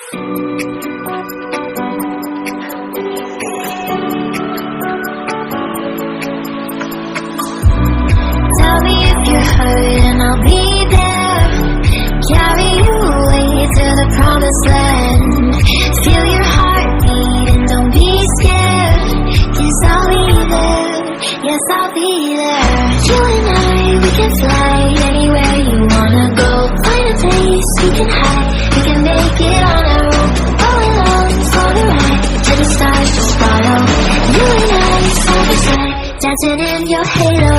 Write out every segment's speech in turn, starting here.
Tell me if you're hurt and I'll be there. Carry you away to the promised land. Feel your heartbeat and don't be scared. 'Cause I'll be there, yes I'll be there. You and I, we can fly anywhere you wanna go. Find a place we can hide, we can make it on our own. Go along for the ride, to the stars just follow. You and I, side by side, dancing in your halo.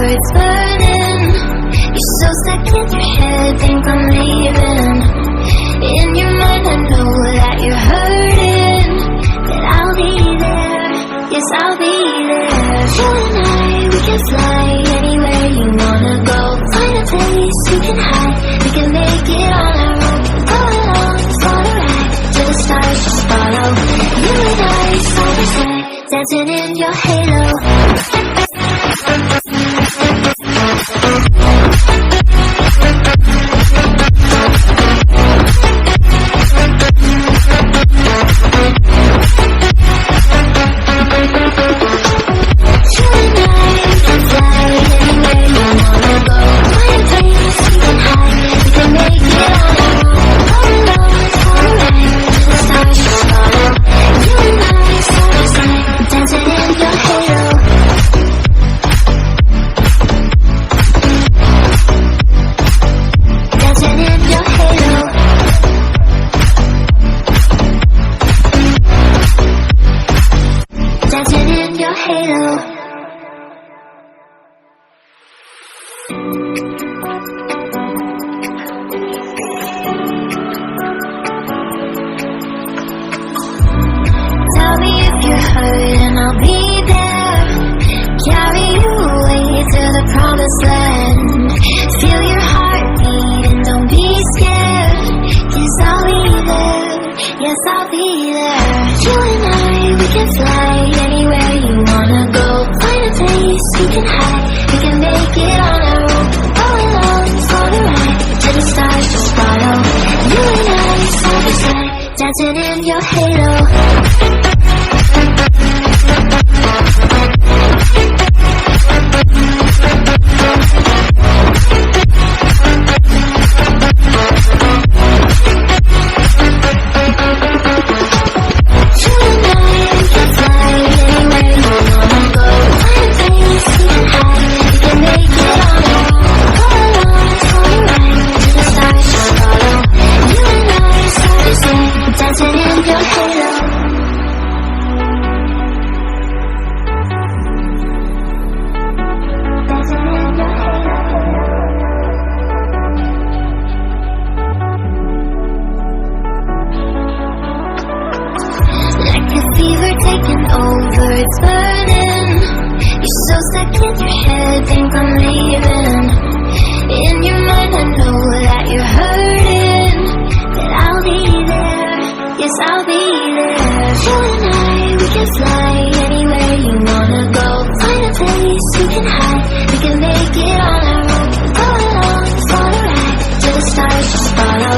It's burning. You're so stuck in your head, think I'm leaving. In your mind I know that you're hurting, that I'll be there, yes I'll be there. You and I, we can fly anywhere you wanna go. Find a place we can hide, we can make it on our own. Go along for the ride, to the stars just follow. You and I, side by side, dancing in your halo. Tell me if you're hurt and I'll be there. Carry you away to the promised land. Feel your heartbeat and don't be scared. 'Cause I'll be there, yes I'll be there. You and I, we can fly anywhere you wanna go. Find a place we can hide, we can make it on our own. Go along for the ride, to the stars just follow. You and I, side by side, dancing in your halo. It's burning. You're so stuck in your head, think I'm leaving. In your mind I know that you're hurting, that I'll be there, yes I'll be there. You and I, we can fly anywhere you wanna go. Find a place we can hide, we can make it on our own. Go along for the ride, to the stars just follow.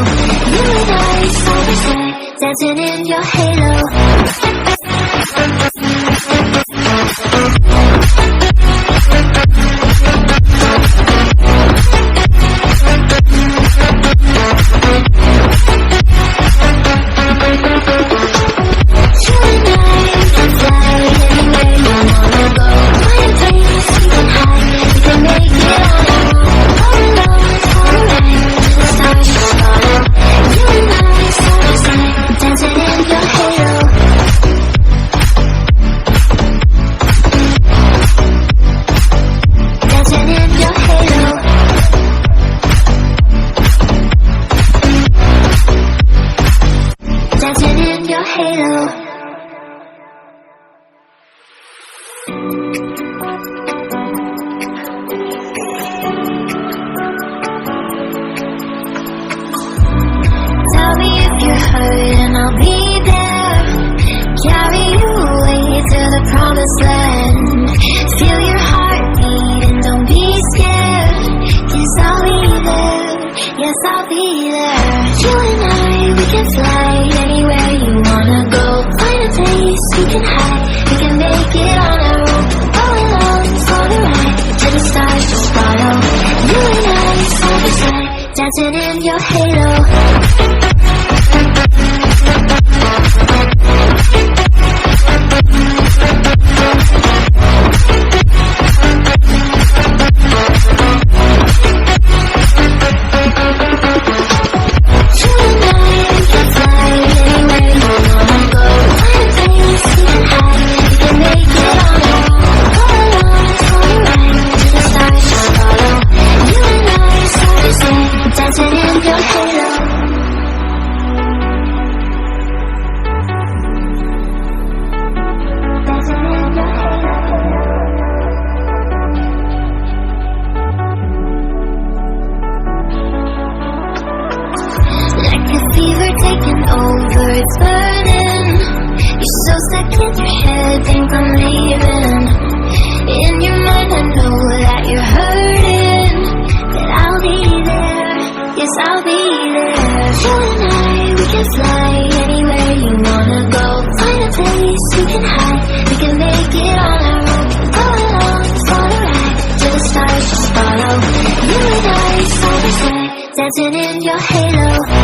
You and I, side by side, dancing in your halo. Make it on our own. Go along for the ride, to the stars just follow. can fly anywhere you wanna go. Find a place we can hide, we can make it on our own. Go along for the ride, to the stars just follow. You and I side by side, dancing in your halo. Taking over, it's burning. You're so stuck in your head, think I'm leaving. In your mind I know that you're hurting, that I'll be there, yes I'll be there. You and I, we can fly anywhere you wanna go. Find a place we can hide, we can make it on our own. Go along for the ride, to the stars just follow. You and I, side by side, dancing in your halo.